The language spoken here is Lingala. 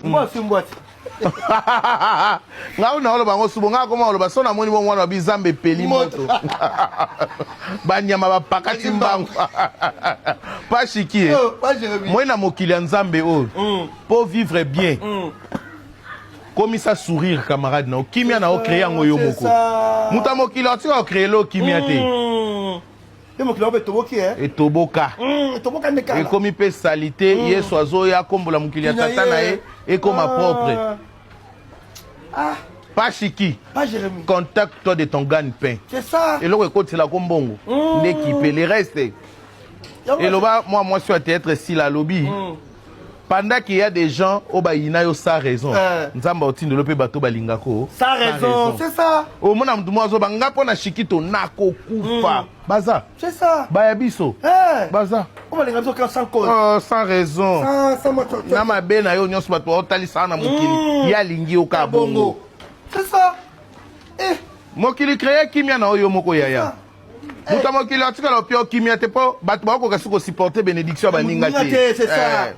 Moi c'est boîte. Nga una oloba ngo subo nga koma oloba sona moni bon mwana bizambe peli moto. Banyama ba pakati mbangu. Pas chiki. Pas Jérémie. Moi na mokili nzambe o. Pour vivre bien. Comme ça sourire camarade na kimia na o créer ngo yo moko. Muta mokili otika o créer lo kimia te. Et mon client est toboki hein. Et toboka. Toboka ndeka. Et comme il peut salité, yeso azo ya kombola mokili ya tata na et comme propre. Ah. Pas chiki. Pas Jérémie. Contacte-toi de ton gagne-pain. C'est ça. Et l'autre côté, c'est la combongo. L'équipe, les restes. Et là-bas, moi, je suis à théâtre si la lobby. Pendant qu'il y a des gens, au Baïna, ils sans raison. Nous avons aussi de l'opé bateau balingako. Sans raison, c'est ça. Au moment où nous avons dit Chikito nako kufa. Baza. C'est ça. Bayabiso. Baza. On va les raisons sans cause. Oh, sans raison. Sans moto. Nama ben ayo nyos bato otali sana mukili. Ya lingi o ka bongo. C'est ça. Eh. Mokili créé kimia na oyo moko yaya. Muta mokili atika lo pio kimia te po bato ba ko supporter bénédiction baninga te. C'est ça.